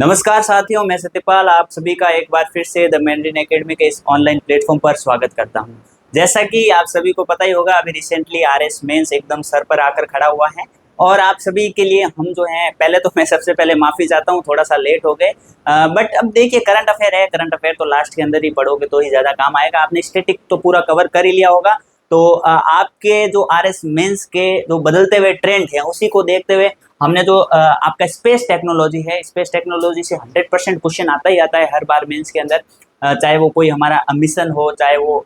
नमस्कार साथियों, मैं सत्यपाल आप सभी का एक बार फिर से द मैंड्रिन एकेडमी के इस ऑनलाइन प्लेटफॉर्म पर स्वागत करता हूं। जैसा कि आप सभी को पता ही होगा, अभी रिसेंटली आरएस मेंस एकदम सर पर आकर खड़ा हुआ है और आप सभी के लिए हम जो हैं, पहले तो मैं सबसे पहले माफ़ी चाहता हूं, थोड़ा सा लेट हो गए। बट अब देखिए, करंट अफेयर है, करंट अफेयर तो लास्ट के अंदर ही पढ़ोगे तो ही ज़्यादा काम आएगा। आपने स्टैटिक तो पूरा कवर कर ही लिया होगा, तो आपके जो आरएस मेंस के जो बदलते हुए ट्रेंड है उसी को देखते हुए हमने जो आपका स्पेस टेक्नोलॉजी है, स्पेस टेक्नोलॉजी से 100% क्वेश्चन आता ही आता है हर बार मेंस के अंदर। चाहे वो कोई हमारा मिशन हो, चाहे वो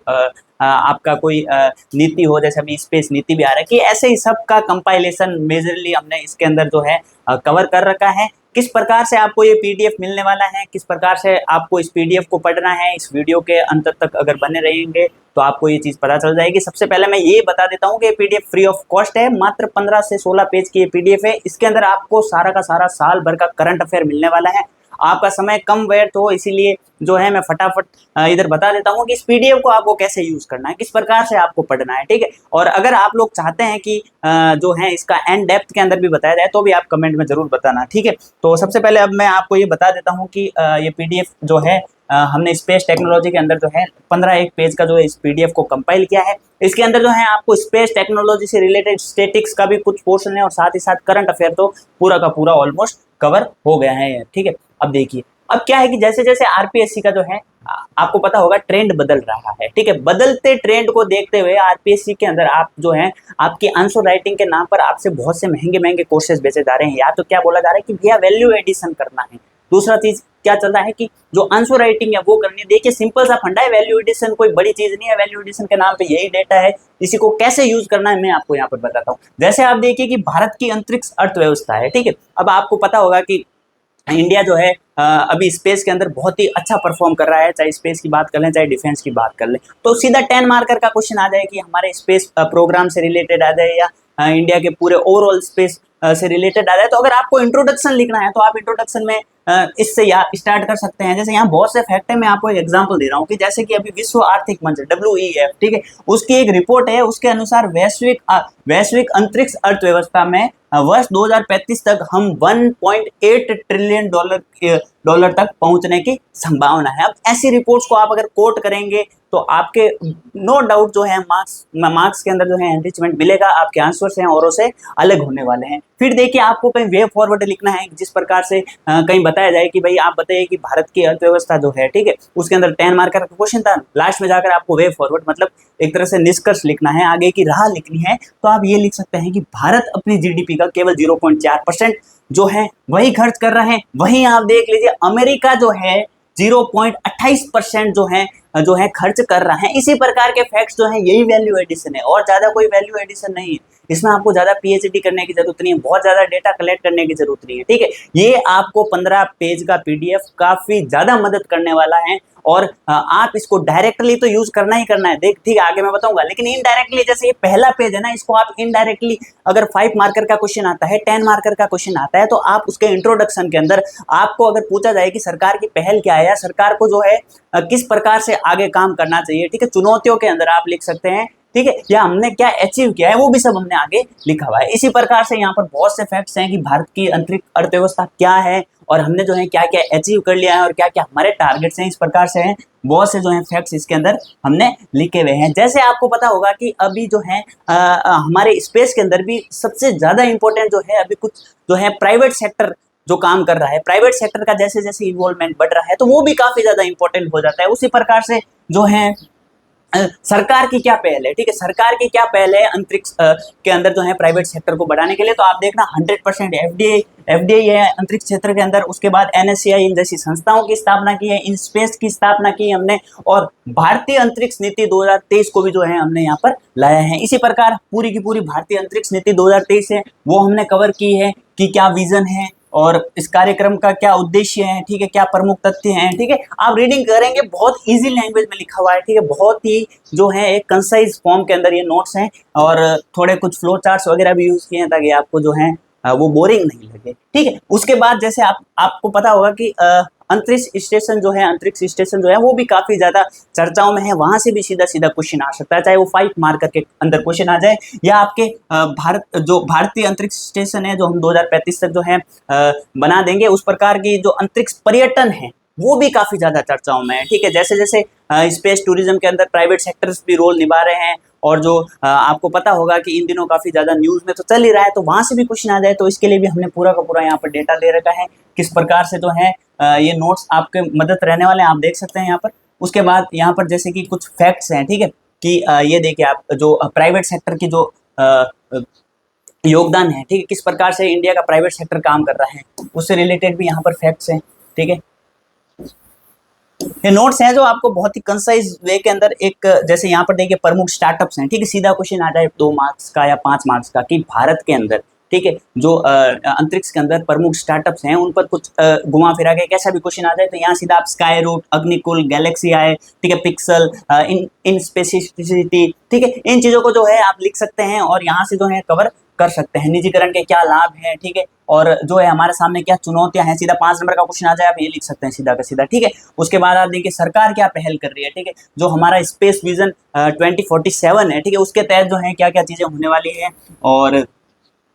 आपका कोई नीति हो, जैसे अभी स्पेस नीति भी आ रहा है, कि ऐसे ही सब का कंपाइलेशन मेजरली हमने इसके अंदर जो है कवर कर रखा है। किस प्रकार से आपको ये पीडीएफ मिलने वाला है, किस प्रकार से आपको इस पीडीएफ को पढ़ना है, इस वीडियो के अंत तक अगर बने रहेंगे तो आपको ये चीज़ पता चल जाएगी। सबसे पहले मैं ये बता देता हूँ कि ये पीडीएफ फ्री ऑफ कॉस्ट है, मात्र 15 से 16 पेज की ये पीडीएफ है। इसके अंदर आपको सारा का सारा साल भर का करंट अफेयर मिलने वाला है। आपका समय कम व्यर्थ हो, इसीलिए जो है मैं फटाफट इधर बता देता हूँ कि इस पीडीएफ को आपको कैसे यूज करना है, किस प्रकार से आपको पढ़ना है, ठीक है। और अगर आप लोग चाहते हैं कि जो है इसका एंड डेप्थ के अंदर भी बताया जाए तो भी आप कमेंट में जरूर बताना, ठीक है। तो सबसे पहले अब मैं आपको ये बता देता हूँ कि ये पीडीएफ जो है हमने स्पेस टेक्नोलॉजी के अंदर जो है 15 एक पेज का जो है इस पीडीएफ को कंपाइल किया है। इसके अंदर जो है आपको स्पेस टेक्नोलॉजी से रिलेटेड स्टैटिक्स का भी कुछ पोर्शन है और साथ ही साथ करंट अफेयर तो पूरा का पूरा ऑलमोस्ट कवर हो गया है, ठीक है। अब देखिए, अब क्या है कि जैसे जैसे आरपीएससी का जो है आपको पता होगा ट्रेंड बदल रहा है, ठीक है। बदलते ट्रेंड को देखते हुए आरपीएससी के अंदर आप जो है आपकी आंसर राइटिंग के नाम पर आपसे बहुत से महंगे महंगे कोर्सेज बेचे जा रहे हैं। या तो क्या बोला जा रहा है कि भैया वैल्यू एडिशन करना है, दूसरा चीज क्या चल रहा है कि जो आंसर राइटिंग है वो करनी है। देखिए, सिंपल सा फंडा है, वैल्यू एडिशन कोई बड़ी चीज नहीं है। वैल्यू एडिशन के नाम पे यही डेटा है, इसी को कैसे यूज करना है मैं आपको यहाँ पर बताता हूँ। जैसे आप देखिए कि भारत की अंतरिक्ष अर्थव्यवस्था है, ठीक है। अब आपको पता होगा कि इंडिया जो है अभी स्पेस के अंदर बहुत ही अच्छा परफॉर्म कर रहा है, चाहे स्पेस की बात कर लें चाहे डिफेंस की बात कर लें। तो सीधा 10 मार्कर का क्वेश्चन आ जाए कि हमारे स्पेस प्रोग्राम से रिलेटेड आ जाए या इंडिया के पूरे ओवरऑल स्पेस से रिलेटेड आ जाए। तो अगर आपको इंट्रोडक्शन लिखना है तो आप इंट्रोडक्शन में इससे स्टार्ट कर सकते हैं। जैसे यहाँ बहुत से फैक्ट है, मैं आपको एक एग्जांपल दे रहा हूँ कि जैसे कि अभी विश्व आर्थिक मंच WEF, ठीक है, उसकी एक रिपोर्ट है, उसके अनुसार वैश्विक अंतरिक्ष अर्थव्यवस्था में वर्ष 2035 तक हम 1.8 ट्रिलियन डॉलर तक पहुंचने की संभावना है। अब ऐसी रिपोर्ट्स को आप अगर कोट करेंगे तो आपके नो डाउट जो है मार्क्स के अंदर जो है एनरिचमेंट मिलेगा, आपके आंसर्स हैं औरों से अलग होने वाले हैं। फिर देखिए, आपको कहीं वे फॉरवर्ड लिखना है, जिस प्रकार से कहीं बताया जाए कि भाई आप बताइए कि भारत की अर्थव्यवस्था जो है, ठीक है, उसके अंदर 10 मार्कर का क्वेश्चन था, लास्ट में जाकर आपको वे फॉरवर्ड मतलब एक तरह से निष्कर्ष लिखना है, आगे की राह लिखनी है। तो आप ये लिख सकते हैं कि भारत अपनी जीडीपी का केवल 0.4% जो है वही खर्च कर रहे हैं। वहीं आप देख लीजिए अमेरिका जो है 0.28% जो है खर्च कर रहा है। इसी प्रकार के फैक्ट्स जो है, यही वैल्यू एडिशन है और ज्यादा कोई वैल्यू एडिशन नहीं है। इसमें आपको ज्यादा पीएचडी करने की जरूरत नहीं है, बहुत ज्यादा डेटा कलेक्ट करने की जरूरत नहीं है, ठीक है। ये आपको 15 पेज का पीडीएफ काफी ज्यादा मदद करने वाला है और आप इसको डायरेक्टली तो यूज करना ही करना है, देख ठीक आगे मैं बताऊंगा, लेकिन इनडायरेक्टली जैसे ये पहला पेज है ना, इसको आप इनडायरेक्टली अगर 5 मार्कर का क्वेश्चन आता है, 10 मार्कर का क्वेश्चन आता है, तो आप उसके इंट्रोडक्शन के अंदर आपको अगर पूछा जाए कि सरकार की पहल क्या है या सरकार को जो है किस प्रकार से आगे काम करना चाहिए, ठीक है, चुनौतियों के अंदर आप लिख सकते हैं, ठीक है, या हमने क्या अचीव किया है वो भी सब हमने आगे लिखा हुआ है। इसी प्रकार से यहाँ पर बहुत से फैक्ट्स हैं कि भारत की अंतरिक्ष अर्थव्यवस्था क्या है और हमने जो है क्या क्या अचीव कर लिया है और क्या क्या हमारे टारगेट्स हैं, इस प्रकार से हैं बहुत से जो है फैक्ट्स इसके अंदर हमने लिखे हुए हैं। जैसे आपको पता होगा कि अभी जो है हमारे स्पेस के अंदर भी सबसे ज्यादा इंपॉर्टेंट जो है अभी कुछ जो है प्राइवेट सेक्टर जो काम कर रहा है, प्राइवेट सेक्टर का जैसे जैसे इन्वॉल्वमेंट बढ़ रहा है तो वो भी काफी ज्यादा इंपॉर्टेंट हो जाता है। उसी प्रकार से जो है सरकार की क्या पहल है, ठीक है, सरकार की क्या पहल है अंतरिक्ष के अंदर जो है प्राइवेट सेक्टर को बढ़ाने के लिए। तो आप देखना 100% एफडीआई है अंतरिक्ष क्षेत्र के अंदर, उसके बाद एनएससीआई इन जैसी संस्थाओं की स्थापना की है, इन स्पेस की स्थापना की हमने, और भारतीय अंतरिक्ष नीति 2023 को भी जो है हमने यहाँ पर लाया है। इसी प्रकार पूरी की पूरी भारतीय अंतरिक्ष नीति 2023 है वो हमने कवर की है कि क्या विजन है और इस कार्यक्रम का क्या उद्देश्य है, ठीक है, क्या प्रमुख तथ्य हैं, ठीक है। आप रीडिंग करेंगे, बहुत इजी लैंग्वेज में लिखा हुआ है, ठीक है, बहुत ही जो है एक कंसाइज फॉर्म के अंदर ये नोट्स हैं और थोड़े कुछ फ्लो चार्ट्स वगैरह भी यूज किए हैं ताकि आपको जो है वो बोरिंग नहीं लगे, ठीक है। उसके बाद जैसे आपको पता होगा कि अंतरिक्ष स्टेशन जो है वो भी काफी ज्यादा चर्चाओं में है, वहां से भी सीधा सीधा क्वेश्चन आ सकता है, चाहे वो 5 मार्कर के अंदर क्वेश्चन आ जाए, या आपके भारतीय अंतरिक्ष स्टेशन है जो हम 2035 तक जो है बना देंगे, उस प्रकार की जो अंतरिक्ष पर्यटन है वो भी काफी ज्यादा चर्चाओं में है। ठीक है, जैसे जैसे स्पेस टूरिज्म के अंदर प्राइवेट सेक्टर्स भी रोल निभा रहे हैं, और जो आपको पता होगा कि इन दिनों काफी ज्यादा न्यूज में तो चल ही रहा है, तो वहां से भी क्वेश्चन आ जाए, तो इसके लिए भी हमने पूरा का पूरा यहाँ पर डेटा ले रखा है, किस प्रकार से जो है ये नोट्स आपके मदद रहने वाले हैं, आप देख सकते हैं यहाँ पर। उसके बाद यहाँ पर जैसे कि कुछ फैक्ट्स हैं, ठीक है, कि ये देखिए आप जो प्राइवेट सेक्टर की जो योगदान है, ठीक है, किस प्रकार से इंडिया का प्राइवेट सेक्टर काम कर रहा है, उससे रिलेटेड भी यहाँ पर फैक्ट्स हैं। ठीक है, ये नोट्स हैं जो आपको बहुत ही कंसाइज वे के अंदर एक, जैसे यहाँ पर देखिए प्रमुख स्टार्टअप्स हैं, ठीक है, सीधा क्वेश्चन आ जाए 2 मार्क्स का या 5 मार्क्स का कि भारत के अंदर, ठीक है, जो अंतरिक्ष के अंदर प्रमुख स्टार्टअप्स हैं उन पर कुछ घुमा फिरा के कैसा भी क्वेश्चन आ जाए, तो यहाँ सीधा आप स्काई रूट, अग्निकुल, गैलेक्सी आई, ठीक है, पिक्सल, इन स्पेसिफिसिटी, ठीक है, इन चीजों को जो है आप लिख सकते हैं और यहाँ से जो है कवर कर सकते हैं। निजीकरण के क्या लाभ हैं, ठीक है, और जो है हमारे सामने क्या चुनौतियां हैं, सीधा 5 नंबर का क्वेश्चन आ जाए आप ये लिख सकते हैं सीधा का सीधा। ठीक है, उसके बाद आप देखिए सरकार क्या पहल कर रही है, ठीक है, जो हमारा स्पेस विजन 2047 है, ठीक है, उसके तहत जो है क्या क्या चीजें होने वाली है,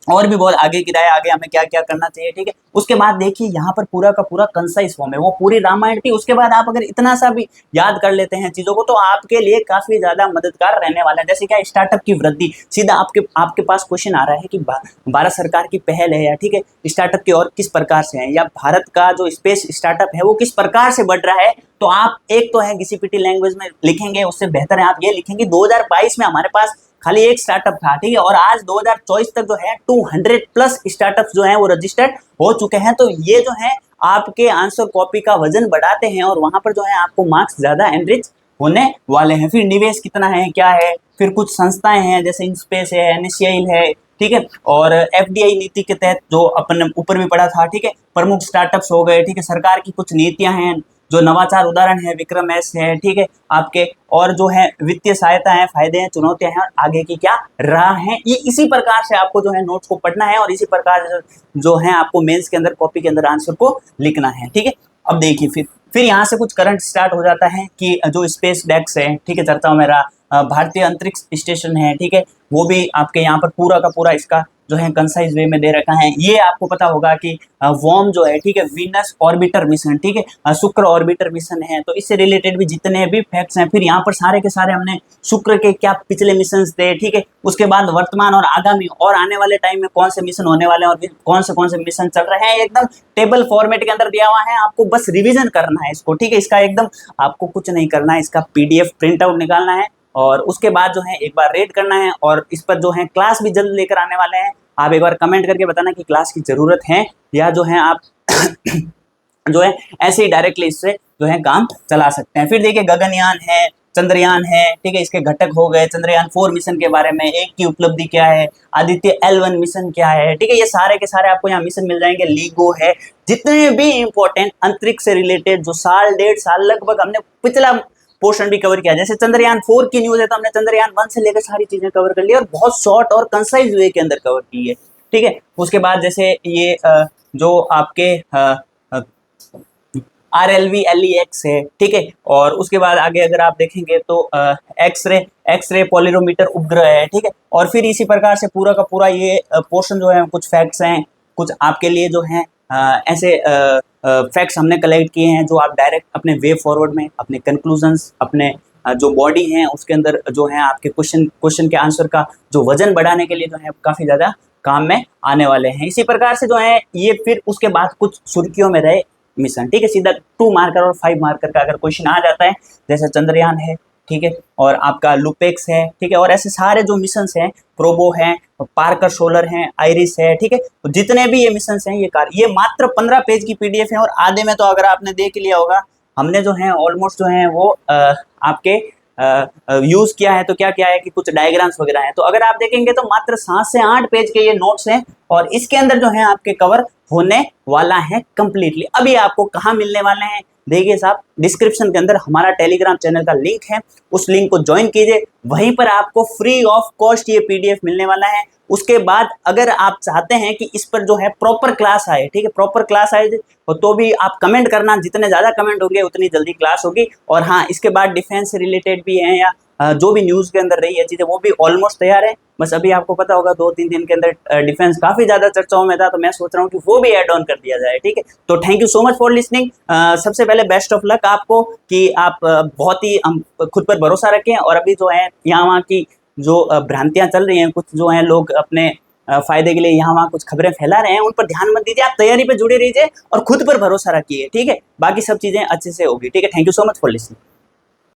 और भी बहुत आगे की राय, आगे हमें क्या क्या करना चाहिए। ठीक है, उसके बाद देखिए यहाँ पर पूरा का पूरा कंसाइज फॉर्म है, वो पूरी रामायण की। उसके बाद आप अगर इतना सा भी याद कर लेते हैं चीजों को तो आपके लिए काफी ज्यादा मददगार रहने वाला है। जैसे क्या स्टार्टअप की वृद्धि, सीधा आपके पास क्वेश्चन आ रहा है कि भारत सरकार की पहल है, या ठीक है स्टार्टअप की और किस प्रकार से है, या भारत का जो स्पेस स्टार्टअप है वो किस प्रकार से बढ़ रहा है, तो आप एक तो है GCPT लैंग्वेज में लिखेंगे, उससे बेहतर है आप ये लिखेंगे 2022 में हमारे पास खाली एक स्टार्टअप था, ठीक है, और आज 2024 तक जो है 200+ स्टार्टअप्स जो हैं वो रजिस्टर्ड हो चुके हैं। तो ये जो है आपके आंसर कॉपी का वजन बढ़ाते हैं और वहां पर जो है आपको मार्क्स ज्यादा एनरिच होने वाले हैं। फिर निवेश कितना है, क्या है, फिर कुछ संस्थाएं हैं जैसे इनस्पेस है, NSCI है, ठीक है, और FDI नीति के तहत जो अपन ऊपर भी पढ़ा था, ठीक है, प्रमुख स्टार्टअप्स हो गए, ठीक है, सरकार की कुछ नीतियां हैं, जो नवाचार उदाहरण है विक्रम एस है, ठीक है, आपके और जो है वित्तीय सहायता है, फायदे हैं, चुनौतियां हैं, और आगे की क्या राह है, ये इसी प्रकार से आपको जो है नोट्स को पढ़ना है और इसी प्रकार जो है आपको मेंस के अंदर कॉपी के अंदर आंसर को लिखना है। ठीक है, अब देखिए फिर यहाँ से कुछ करंट स्टार्ट हो जाता है कि जो स्पेस डेक्स है, ठीक है, चर्चा में रहा, भारतीय अंतरिक्ष स्टेशन है, ठीक है, वो भी आपके यहाँ पर पूरा का पूरा इसका जो है कंसाइज वे में दे रखा है। ये आपको पता होगा कि वॉर्म जो है, ठीक है, वीनस ऑर्बिटर मिशन, ठीक है, शुक्र ऑर्बिटर मिशन है, तो इससे रिलेटेड भी जितने भी फैक्ट्स हैं, फिर यहाँ पर सारे के सारे हमने शुक्र के क्या पिछले मिशन थे, ठीक है, उसके बाद वर्तमान और आगामी और आने वाले टाइम में कौन से मिशन होने वाले हैं और कौन से मिशन चल रहे हैं, एकदम टेबल फॉर्मेट के अंदर दिया हुआ है, आपको बस रिविजन करना है इसको। ठीक है, इसका एकदम आपको कुछ नहीं करना है, इसका PDF प्रिंट आउट निकालना है और उसके बाद जो है एक बार रेड करना है, और इस पर जो है क्लास भी जल्द लेकर आने वाले हैं। आप एक बार कमेंट करके बताना कि क्लास की जरूरत है, या जो है आप जो है ऐसे ही डायरेक्टली इससे जो है काम चला सकते हैं। फिर देखिए गगनयान है, चंद्रयान है, ठीक है, इसके घटक हो गए, चंद्रयान 4 मिशन के बारे में, एक की उपलब्धि क्या है, आदित्य L1 मिशन क्या है, ठीक है, ये सारे के सारे आपको यहाँ मिशन मिल जाएंगे। लीगो है, जितने भी इंपॉर्टेंट अंतरिक्ष से रिलेटेड जो साल 1.5 साल लगभग हमने पिछला पोर्शन भी कवर किया, जैसे चंद्रयान 4 की न्यूज है तो हमने चंद्रयान 1 से लेकर सारी चीजें कवर कर ली और बहुत शॉर्ट और कंसाइज वे के अंदर कवर की है। ठीक है, उसके बाद जैसे ये जो आपके RLV LEX है, ठीक है, और उसके बाद आगे अगर आप देखेंगे तो एक्सरे पोलरोमीटर उपग्रह है, ठीक है, और फिर इसी प्रकार से पूरा का पूरा ये पोर्शन जो है कुछ फैक्ट्स हैं, कुछ आपके लिए जो है ऐसे फैक्ट्स हमने कलेक्ट किए हैं जो आप डायरेक्ट अपने वे फॉरवर्ड में अपने कंक्लूजन्स, अपने जो बॉडी हैं उसके अंदर जो है आपके क्वेश्चन के आंसर का जो वजन बढ़ाने के लिए जो है काफ़ी ज़्यादा काम में आने वाले हैं। इसी प्रकार से जो है ये फिर उसके बाद कुछ सुर्खियों में रहे मिशन, ठीक है, सीधा 2 मार्कर और 5 मार्कर का अगर क्वेश्चन आ जाता है, जैसे चंद्रयान है, ठीक है, और आपका लुपेक्स है, ठीक है, और ऐसे सारे जो मिशंस हैं, प्रोबो हैं, पार्कर सोलर हैं, आइरिस है, ठीक है, तो जितने भी ये मिशंस हैं ये मात्र 15 पेज की PDF है, और आधे में तो अगर आपने देख लिया होगा हमने जो है ऑलमोस्ट जो है वो आपके यूज किया है। तो क्या किया है कि कुछ डायग्राम्स वगैरह हैं, तो अगर आप देखेंगे तो मात्र 7 से 8 पेज के ये नोट्स हैं और इसके अंदर जो है आपके कवर होने वाला है कंप्लीटली। अभी आपको कहाँ मिलने वाले हैं, देखिए साहब, डिस्क्रिप्शन के अंदर हमारा टेलीग्राम चैनल का लिंक है, उस लिंक को ज्वाइन कीजिए, वहीं पर आपको फ्री ऑफ कॉस्ट ये PDF मिलने वाला है। उसके बाद अगर आप चाहते हैं कि इस पर जो है प्रॉपर क्लास आए, ठीक है, प्रॉपर क्लास आए, तो भी आप कमेंट करना, जितने ज़्यादा कमेंट होंगे उतनी जल्दी क्लास होगी। और हाँ, इसके बाद डिफेंस से रिलेटेड भी हैं, या जो भी न्यूज़ के अंदर रही है चीज़ें, वो भी ऑलमोस्ट तैयार है। बस अभी आपको पता होगा 2-3 दिन के अंदर डिफेंस काफ़ी ज़्यादा चर्चाओं में था, तो मैं सोच रहा हूँ कि वो भी ऐड ऑन कर दिया जाए, ठीक है। तो thank you so much for listening. सबसे पहले बेस्ट ऑफ लक आपको, कि आप बहुत ही खुद पर भरोसा रखें, और अभी जो है यहाँ वहाँ की जो भ्रांतियाँ चल रही हैं, कुछ जो हैं लोग अपने फ़ायदे के लिए यहाँ वहाँ कुछ खबरें फैला रहे हैं, उन पर ध्यान मत दीजिए, आप तैयारी पे जुड़े रहिए और खुद पर भरोसा रखिए, ठीक है। बाकी सब चीज़ें अच्छे से होगी, ठीक है। Thank you so much for listening.